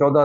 14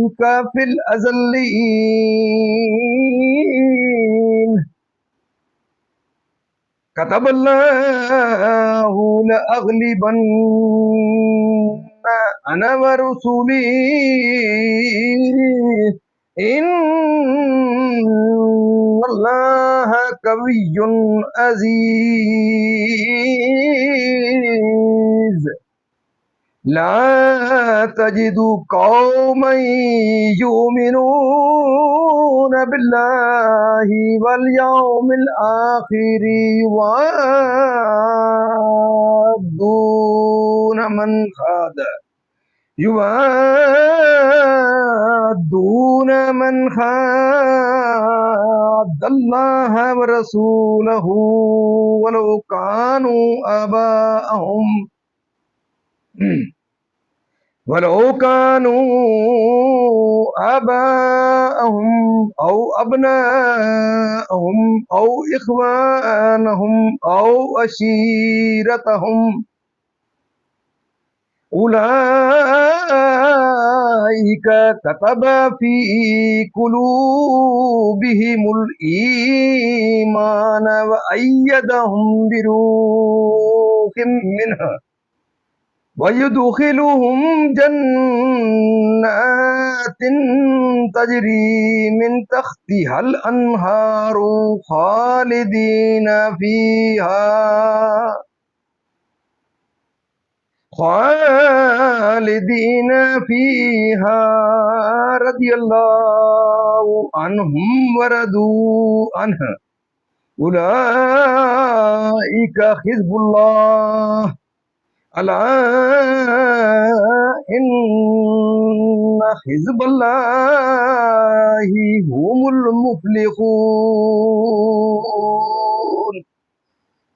عليك في الأزلين كتب الله لأغلبن أنا ورسلي إن الله قوي عزيز لا تجد قوما يؤمنون بالله واليوم الآخر يوادون من حاد الله ورسوله ولو كانوا آباءهم أو أبناءهم أو إخوانهم أو عشيرتهم أولئك كتب في قلوبهم الإيمان وأيدهم بروح منه ويدخلهم جنات تجري من تحتها الأنهار خالدين فيها رضي الله عنهم ورضوا عنه أولئك حزب الله ألا إن حزب الله هم المفلحون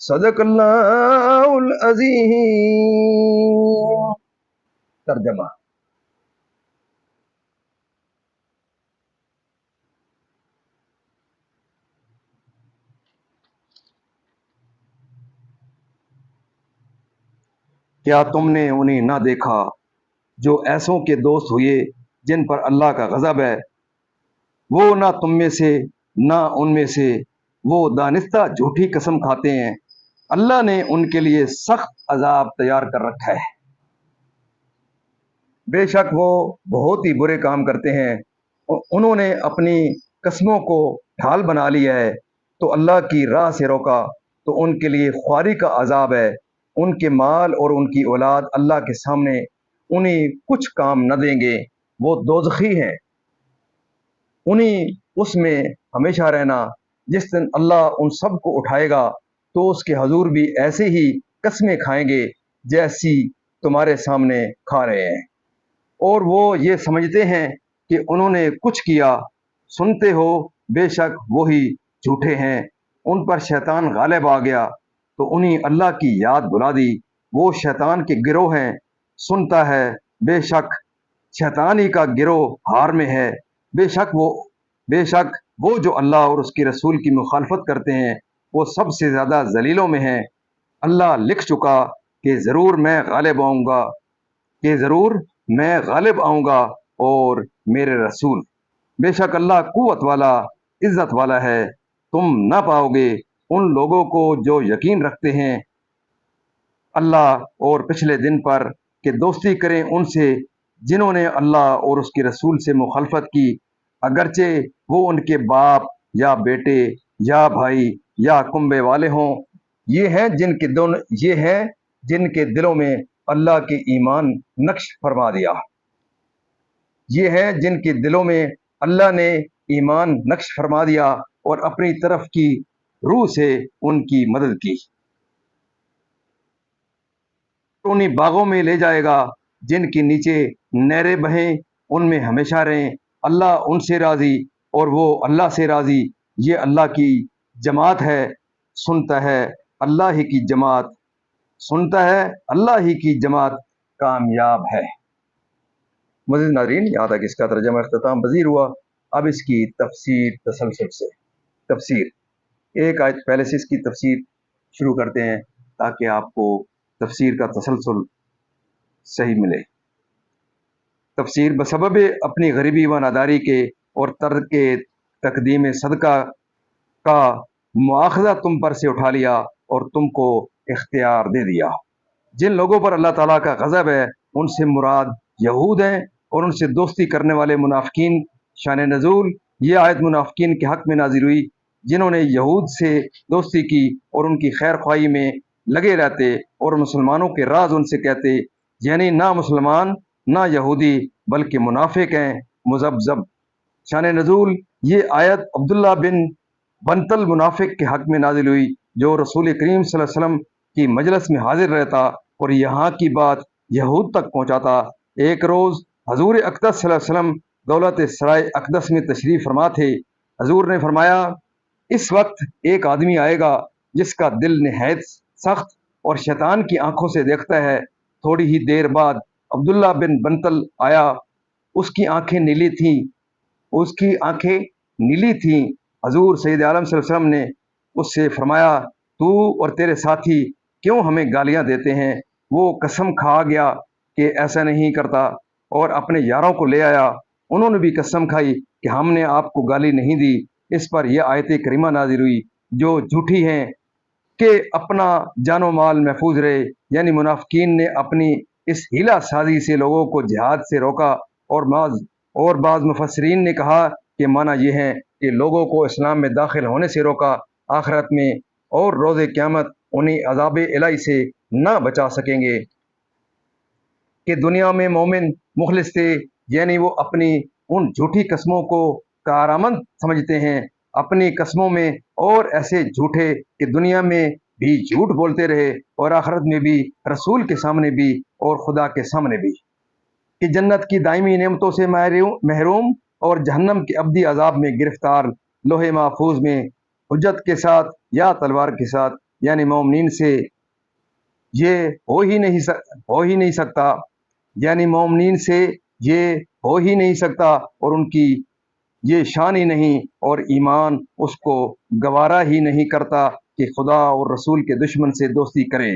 صدق اللہ العظیم۔ ترجمہ: کیا تم نے انہیں نہ دیکھا جو ایسوں کے دوست ہوئے جن پر اللہ کا غضب ہے؟ وہ نہ تم میں سے نہ ان میں سے، وہ دانستہ جھوٹی قسم کھاتے ہیں۔ اللہ نے ان کے لیے سخت عذاب تیار کر رکھا ہے۔ بے شک وہ بہت ہی برے کام کرتے ہیں۔ انہوں نے اپنی قسموں کو ڈھال بنا لیا ہے تو اللہ کی راہ سے روکا تو ان کے لیے خواری کا عذاب ہے۔ ان کے مال اور ان کی اولاد اللہ کے سامنے انہیں کچھ کام نہ دیں گے، وہ دوزخی ہیں، انہیں اس میں ہمیشہ رہنا۔ جس دن اللہ ان سب کو اٹھائے گا تو اس کے حضور بھی ایسے ہی قسمیں کھائیں گے جیسی تمہارے سامنے کھا رہے ہیں، اور وہ یہ سمجھتے ہیں کہ انہوں نے کچھ کیا۔ سنتے ہو بے شک وہی جھوٹے ہیں۔ ان پر شیطان غالب آ گیا تو انہیں اللہ کی یاد بلا دی۔ وہ شیطان کے گروہ ہیں۔ سنتا ہے بے شک شیطان ہی کا گروہ ہار میں ہے۔ بے شک وہ جو اللہ اور اس کے رسول کی مخالفت کرتے ہیں وہ سب سے زیادہ ذلیلوں میں ہیں۔ اللہ لکھ چکا کہ ضرور میں غالب آؤں گا اور میرے رسول۔ بے شک اللہ قوت والا، عزت والا ہے۔ تم نہ پاؤ گے ان لوگوں کو جو یقین رکھتے ہیں اللہ اور پچھلے دن پر کہ دوستی کریں ان سے جنہوں نے اللہ اور اس کے رسول سے مخالفت کی، اگرچہ وہ ان کے باپ یا بیٹے یا بھائی یا کنبے والے ہوں۔ یہ ہیں جن کے دلوں میں اللہ کے ایمان نقش فرما دیا۔ یہ ہیں جن کے دلوں میں اللہ نے ایمان نقش فرما دیا اور اپنی طرف کی روح سے ان کی مدد کی۔ انہیں باغوں میں لے جائے گا جن کے نیچے نہریں بہیں، ان میں ہمیشہ رہیں۔ اللہ ان سے راضی اور وہ اللہ سے راضی۔ یہ اللہ کی جماعت ہے، سنتا ہے اللہ ہی کی جماعت کامیاب ہے۔ مزید ناظرین، یہاں تک اس کا ترجمہ اختتام پذیر ہوا۔ اب اس کی تفسیر تسلسل سے ایک آیت پہلے سے اس کی تفسیر شروع کرتے ہیں تاکہ آپ کو تفسیر کا تسلسل صحیح ملے۔ تفسیر بسبب اپنی غریبی و ناداری کے اور ترک تقدیم صدقہ کا مواخذہ تم پر سے اٹھا لیا اور تم کو اختیار دے دیا۔ جن لوگوں پر اللہ تعالیٰ کا غضب ہے ان سے مراد یہود ہیں اور ان سے دوستی کرنے والے منافقین۔ شان نزول: یہ آیت منافقین کے حق میں نازل ہوئی جنہوں نے یہود سے دوستی کی اور ان کی خیر خواہی میں لگے رہتے اور مسلمانوں کے راز ان سے کہتے، یعنی نہ مسلمان نہ یہودی بلکہ منافق ہیں مذبذب۔ شان نزول: یہ آیت عبداللہ بن بنطل منافق کے حق میں نازل ہوئی جو رسول کریم صلی اللہ علیہ وسلم کی مجلس میں حاضر رہتا اور یہاں کی بات یہود تک پہنچاتا۔ ایک روز حضور اقدس صلی اللہ علیہ وسلم دولت سرائے اقدس میں تشریف فرما تھے۔ حضور نے فرمایا، اس وقت ایک آدمی آئے گا جس کا دل نہایت سخت اور شیطان کی آنکھوں سے دیکھتا ہے۔ تھوڑی ہی دیر بعد عبداللہ بن بنطل آیا، اس کی آنکھیں نیلی تھیں۔ حضور سید عالم صلی اللہ علیہ وسلم نے اس سے فرمایا، تو اور تیرے ساتھی کیوں ہمیں گالیاں دیتے ہیں؟ وہ قسم کھا گیا کہ ایسا نہیں کرتا اور اپنے یاروں کو لے آیا، انہوں نے بھی قسم کھائی کہ ہم نے آپ کو گالی نہیں دی۔ اس پر یہ آیت کریمہ نازل ہوئی جو جھوٹی ہیں کہ اپنا جان و مال محفوظ رہے، یعنی منافقین نے اپنی اس ہیلا سازی سے لوگوں کو جہاد سے روکا، اور بعض مفسرین نے کہا کہ معنی یہ ہے کہ لوگوں کو اسلام میں داخل ہونے سے روکا، آخرت میں اور روز قیامت انہیں عذاب الہی سے نہ بچا سکیں گے۔ کہ دنیا میں مومن مخلص تھے، یعنی وہ اپنی ان جھوٹی قسموں کو کارآمد سمجھتے ہیں اپنی قسموں میں، اور ایسے جھوٹے کہ دنیا میں بھی جھوٹ بولتے رہے اور آخرت میں بھی، رسول کے سامنے بھی اور خدا کے سامنے بھی، کہ جنت کی دائمی نعمتوں سے محروم اور جہنم کے ابدی عذاب میں گرفتار، لوح محفوظ میں حجت کے ساتھ یا تلوار کے ساتھ، یعنی مومنین سے یہ ہو ہی نہیں سکتا، یعنی مومنین سے یہ ہو ہی نہیں سکتا اور ان کی یہ شان ہی نہیں، اور ایمان اس کو گوارا ہی نہیں کرتا کہ خدا اور رسول کے دشمن سے دوستی کرے۔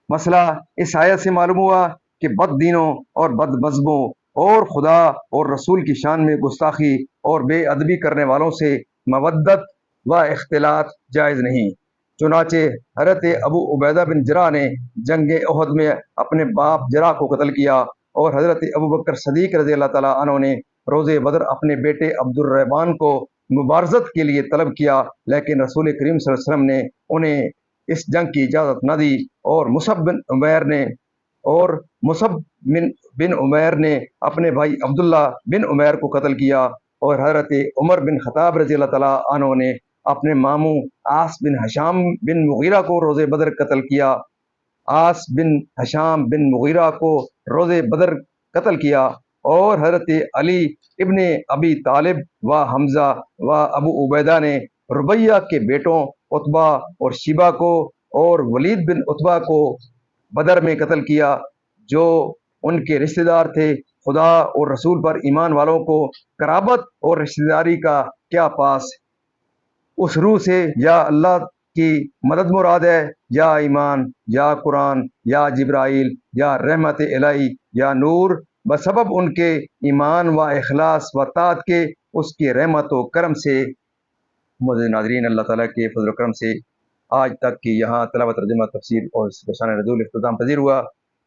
مسئلہ اس آیت سے معلوم ہوا کہ بد دینوں اور بد مذہبوں اور خدا اور رسول کی شان میں گستاخی اور بے ادبی کرنے والوں سے مودت و اختلاط جائز نہیں۔ چنانچہ حضرت ابو عبیدہ بن جراح نے جنگ احد میں اپنے باپ جراح کو قتل کیا، اور حضرت ابو بکر صدیق رضی اللہ تعالیٰ عنہ نے روز بدر اپنے بیٹے عبد الرحمن کو مبارزت کے لیے طلب کیا، لیکن رسول کریم صلی اللہ علیہ وسلم نے انہیں اس جنگ کی اجازت نہ دی، اور مصعب بن عمیر نے اپنے بھائی عبداللہ بن عمیر کو قتل کیا، اور حضرت عمر بن خطاب رضی اللہ تعالیٰ عنہ نے اپنے ماموں عاص بن ہشام بن مغیرہ کو روز بدر قتل کیا۔ عاص بن ہشام بن مغیرہ کو روز بدر قتل کیا، اور حضرت علی ابن ابی طالب و حمزہ و ابو عبیدہ نے ربیہ کے بیٹوں عتبہ اور شیبہ کو اور ولید بن عتبہ کو بدر میں قتل کیا، جو ان کے رشتہ دار تھے۔ خدا اور رسول پر ایمان والوں کو قرابت اور رشتہ داری کا کیا پاس؟ اس روح سے یا اللہ کی مدد مراد ہے، یا ایمان، یا قرآن، یا جبرائیل، یا رحمت الہی، یا نور، بسبب ان کے ایمان و اخلاص و طاعت کے اس کی رحمت و کرم سے۔ معزز ناظرین، اللہ تعالیٰ کے فضل و کرم سے آج تک کی یہاں تلاوت ترجمہ تفسیر اور شان نزول اختتام پذیر ہوا۔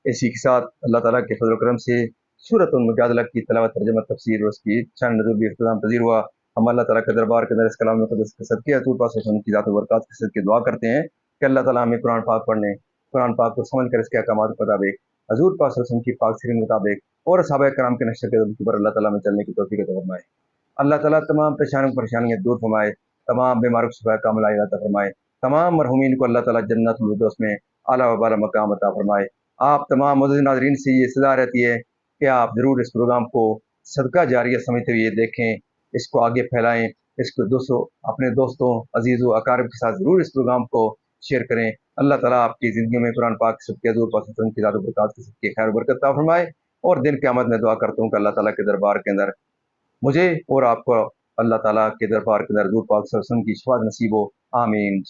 اسی کے ساتھ اللہ تعالیٰ کے فضل و کرم سے سورۃ المجادلہ کی تلاوت ترجمہ تفسیر اور اس کی شان نزول بھی اختتام پذیر ہوا۔ ہم اللہ تعالیٰ کے دربار کے اندر اس کلام مقدس کے صدقے حضور پاک صلی اللہ علیہ وسلم کی ذات و برکات کے صدقے دعا کرتے ہیں کہ اللہ تعالیٰ ہمیں قرآن پاک پڑھنے، قرآن پاک کو سمجھ کر اس کے احکامات کے مطابق، حضور پاک صلی اللہ علیہ وسلم کی پاک سیرت کے مطابق اور صحابہ کرام کے نقش قدم پر اللہ تعالیٰ میں چلنے کی توفیق عطا فرمائے۔ اللہ تعالیٰ تمام پریشانیاں دور فرمائے، تمام بیماروں کو شفا کاملہ عطا فرمائے، تمام مرحومین کو اللہ تعالیٰ جنت الفردوس میں اعلیٰ و بالا مقام عطا فرمائے۔ آپ تمام معزز ناظرین سے یہ صدا رہتی ہے کہ آپ ضرور اس پروگرام کو صدقہ جاریہ سمجھتے ہوئے دیکھیں، اس کو آگے پھیلائیں، اس کو اپنے دوستوں، عزیزوں، اقارب کے ساتھ ضرور اس پروگرام کو شیئر کریں۔ اللہ تعالیٰ آپ کی زندگیوں میں قرآن پاک کے صدقے، حضور پاک صلی اللہ علیہ وسلم کی ذات و برکات کے صدقے خیر و برکت عطا فرمائے، اور دن قیامت میں دعا کرتا ہوں کہ اللہ تعالیٰ کے دربار کے اندر مجھے اور آپ کو اللہ تعالیٰ کے دربار کے اندر حضور پاک صلی اللہ علیہ وسلم کی شفاعت نصیب ہو، آمین۔